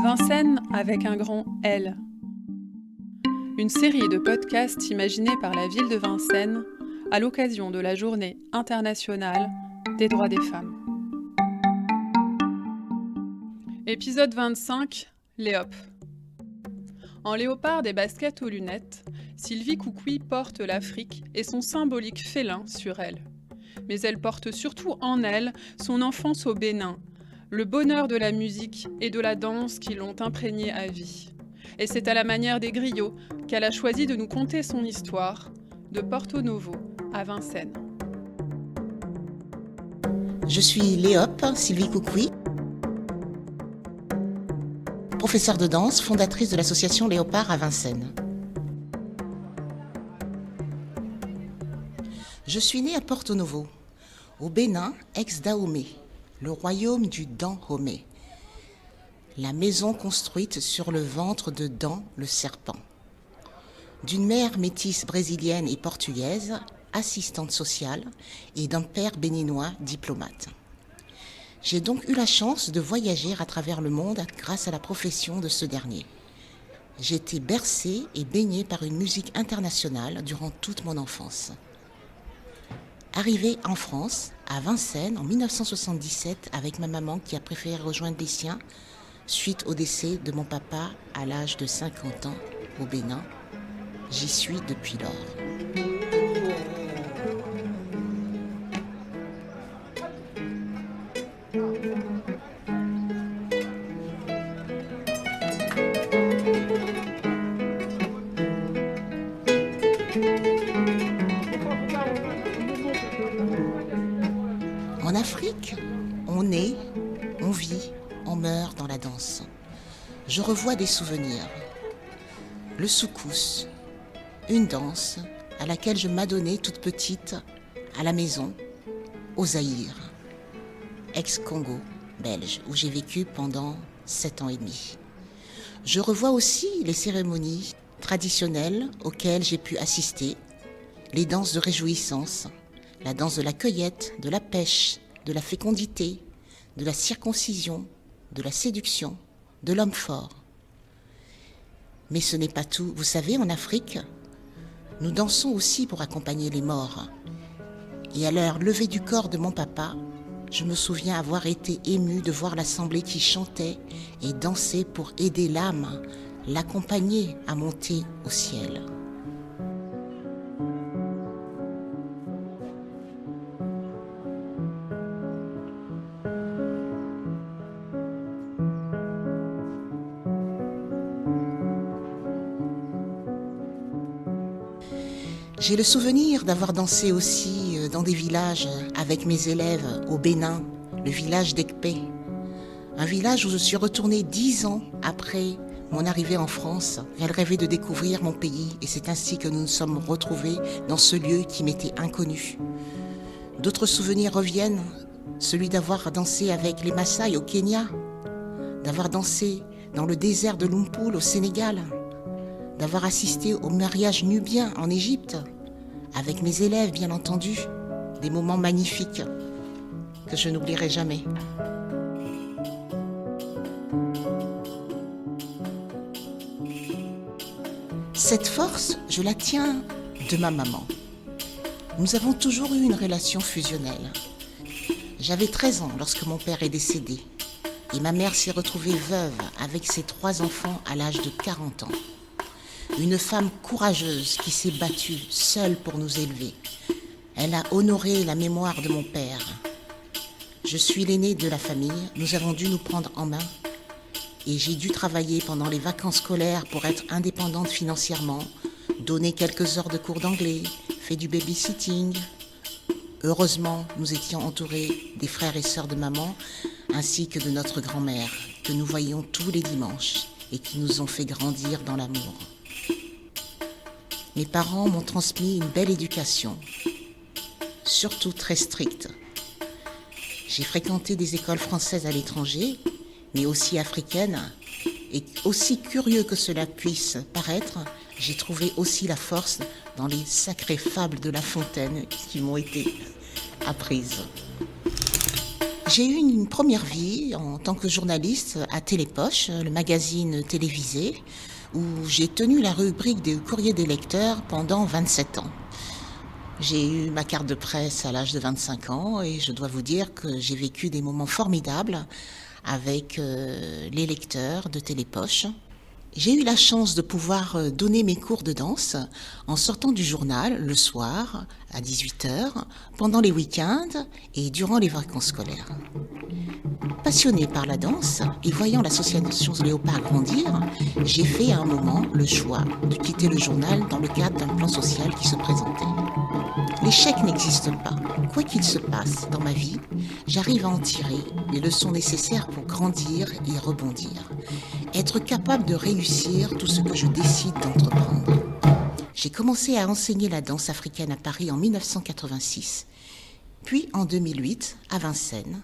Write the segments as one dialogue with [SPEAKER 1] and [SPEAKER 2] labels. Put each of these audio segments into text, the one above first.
[SPEAKER 1] Vincennes avec un grand L. Une série de podcasts imaginés par la ville de Vincennes à l'occasion de la Journée internationale des droits des femmes. Épisode 25, Léop. En léopard des baskets aux lunettes, Sylvie Coucouy porte l'Afrique et son symbolique félin sur elle. Mais elle porte surtout en elle son enfance au Bénin, le bonheur de la musique et de la danse qui l'ont imprégnée à vie. Et c'est à la manière des griots qu'elle a choisi de nous conter son histoire, de Porto Novo à Vincennes.
[SPEAKER 2] Je suis Léop, Sylvie Coucouy, professeure de danse, fondatrice de l'association Léopard à Vincennes. Je suis née à Porto Novo, au Bénin, ex-Dahomey, le royaume du Dahomey, la maison construite sur le ventre de Dan le serpent. D'une mère métisse brésilienne et portugaise, assistante sociale, et d'un père béninois diplomate. J'ai donc eu la chance de voyager à travers le monde grâce à la profession de ce dernier. J'ai été bercée et baignée par une musique internationale durant toute mon enfance. Arrivée en France, à Vincennes, en 1977, avec ma maman qui a préféré rejoindre les siens, suite au décès de mon papa à l'âge de 50 ans au Bénin. J'y suis depuis lors. En Afrique, on naît, on vit, on meurt dans la danse. Je revois des souvenirs. Le soukous, une danse à laquelle je m'adonnais toute petite à la maison, au Zaïre, ex-Congo belge, où j'ai vécu pendant 7 ans et demi. Je revois aussi les cérémonies traditionnelles auxquelles j'ai pu assister, les danses de réjouissance, la danse de la cueillette, de la pêche, de la fécondité, de la circoncision, de la séduction, de l'homme fort. Mais ce n'est pas tout. Vous savez, en Afrique, nous dansons aussi pour accompagner les morts. Et à l'heure levée du corps de mon papa, je me souviens avoir été émue de voir l'assemblée qui chantait et dansait pour aider l'âme, l'accompagner à monter au ciel. J'ai le souvenir d'avoir dansé aussi dans des villages avec mes élèves au Bénin, le village d'Ekpé. Un village où je suis retournée 10 ans après mon arrivée en France. Elle rêvait de découvrir mon pays et c'est ainsi que nous nous sommes retrouvés dans ce lieu qui m'était inconnu. D'autres souvenirs reviennent, celui d'avoir dansé avec les Maasai au Kenya, d'avoir dansé dans le désert de Lompoul au Sénégal, d'avoir assisté au mariage nubien en Égypte, avec mes élèves bien entendu, des moments magnifiques que je n'oublierai jamais. Cette force, je la tiens de ma maman. Nous avons toujours eu une relation fusionnelle. J'avais 13 ans lorsque mon père est décédé et ma mère s'est retrouvée veuve avec ses 3 enfants à l'âge de 40 ans. Une femme courageuse qui s'est battue seule pour nous élever. Elle a honoré la mémoire de mon père. Je suis l'aînée de la famille, nous avons dû nous prendre en main et j'ai dû travailler pendant les vacances scolaires pour être indépendante financièrement, donner quelques heures de cours d'anglais, fait du babysitting. Heureusement, nous étions entourés des frères et sœurs de maman ainsi que de notre grand-mère que nous voyions tous les dimanches et qui nous ont fait grandir dans l'amour. Mes parents m'ont transmis une belle éducation, surtout très stricte. J'ai fréquenté des écoles françaises à l'étranger, mais aussi africaines, et aussi curieux que cela puisse paraître, j'ai trouvé aussi la force dans les sacrées fables de La Fontaine qui m'ont été apprises. J'ai eu une première vie en tant que journaliste à Télépoche, le magazine télévisé, où j'ai tenu la rubrique des courriers des lecteurs pendant 27 ans. J'ai eu ma carte de presse à l'âge de 25 ans et je dois vous dire que j'ai vécu des moments formidables avec les lecteurs de Télépoche. J'ai eu la chance de pouvoir donner mes cours de danse en sortant du journal le soir à 18h, pendant les week-ends et durant les vacances scolaires. Passionnée par la danse et voyant l'association Léopard grandir, j'ai fait à un moment le choix de quitter le journal dans le cadre d'un plan social qui se présentait. L'échec n'existe pas. Quoi qu'il se passe dans ma vie, j'arrive à en tirer les leçons nécessaires pour grandir et rebondir. Être capable de réussir tout ce que je décide d'entreprendre. J'ai commencé à enseigner la danse africaine à Paris en 1986, puis en 2008 à Vincennes,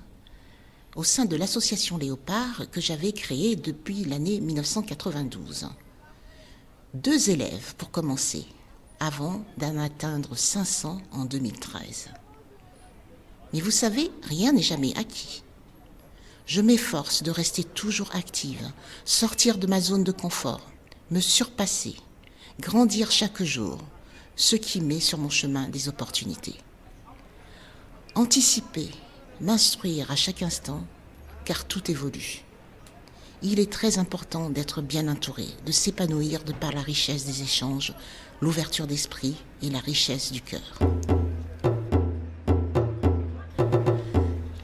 [SPEAKER 2] au sein de l'association Léopard que j'avais créée depuis l'année 1992. 2 élèves pour commencer, avant d'en atteindre 500 en 2013. Mais vous savez, rien n'est jamais acquis. Je m'efforce de rester toujours active, sortir de ma zone de confort, me surpasser, grandir chaque jour, ce qui met sur mon chemin des opportunités. Anticiper, m'instruire à chaque instant, car tout évolue. Il est très important d'être bien entouré, de s'épanouir de par la richesse des échanges, l'ouverture d'esprit et la richesse du cœur.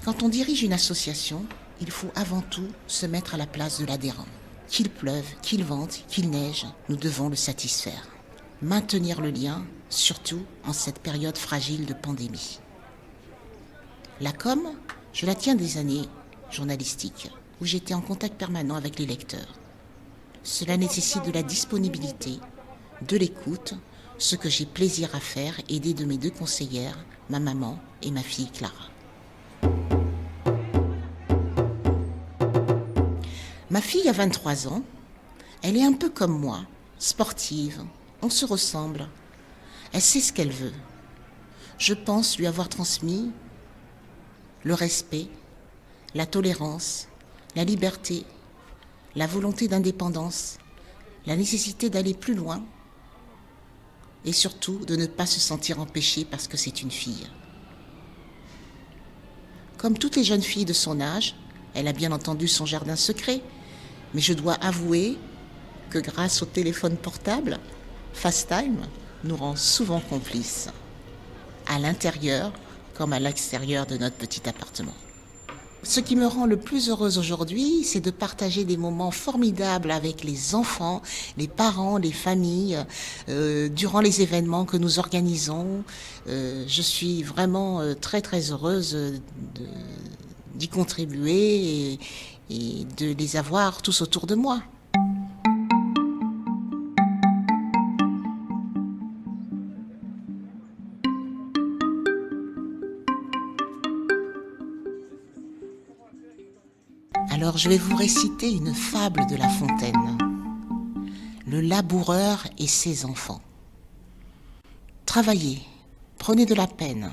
[SPEAKER 2] Quand on dirige une association, il faut avant tout se mettre à la place de l'adhérent. Qu'il pleuve, qu'il vente, qu'il neige, nous devons le satisfaire. Maintenir le lien, surtout en cette période fragile de pandémie. La com, je la tiens des années journalistiques, où j'étais en contact permanent avec les lecteurs. Cela nécessite de la disponibilité, de l'écoute, ce que j'ai plaisir à faire, aidée de mes 2 conseillères, ma maman et ma fille Clara. Ma fille a 23 ans, elle est un peu comme moi, sportive, on se ressemble, elle sait ce qu'elle veut. Je pense lui avoir transmis le respect, la tolérance, la liberté, la volonté d'indépendance, la nécessité d'aller plus loin et surtout de ne pas se sentir empêchée parce que c'est une fille. Comme toutes les jeunes filles de son âge, elle a bien entendu son jardin secret, mais je dois avouer que grâce au téléphone portable, FaceTime nous rend souvent complices, à l'intérieur comme à l'extérieur de notre petit appartement. Ce qui me rend le plus heureuse aujourd'hui, c'est de partager des moments formidables avec les enfants, les parents, les familles, durant les événements que nous organisons. Je suis vraiment très très heureuse d'y contribuer et de les avoir tous autour de moi. Alors je vais vous réciter une fable de La Fontaine. Le laboureur et ses enfants. Travaillez, prenez de la peine,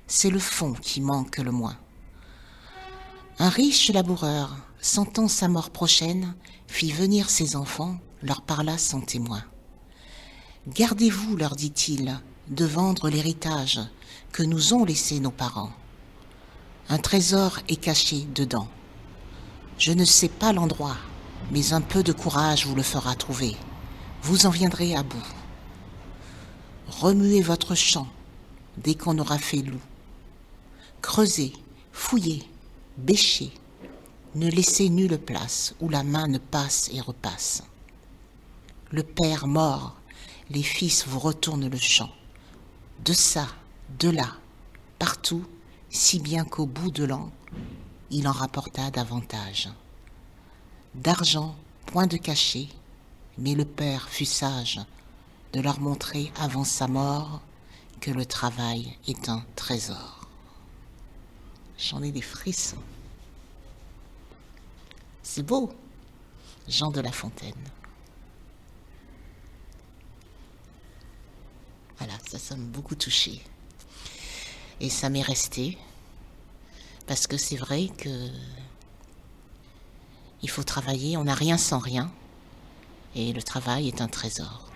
[SPEAKER 2] c'est le fond qui manque le moins. Un riche laboureur, sentant sa mort prochaine, fit venir ses enfants, leur parla sans témoin. Gardez-vous, leur dit-il, de vendre l'héritage que nous ont laissé nos parents. Un trésor est caché dedans. Je ne sais pas l'endroit, mais un peu de courage vous le fera trouver. Vous en viendrez à bout. Remuez votre champ dès qu'on aura fait loup. Creusez, fouillez, bêchez. Ne laissez nulle place où la main ne passe et repasse. Le père mort, les fils vous retournent le champ. De ça, de là, partout, si bien qu'au bout de l'an, il en rapporta davantage. D'argent, point de cachet, mais le père fut sage de leur montrer avant sa mort que le travail est un trésor. J'en ai des frissons. C'est beau, Jean de La Fontaine. Voilà, ça m'a beaucoup touchée. Et ça m'est resté, parce que c'est vrai que Il faut travailler, on n'a rien sans rien. Et le travail est un trésor.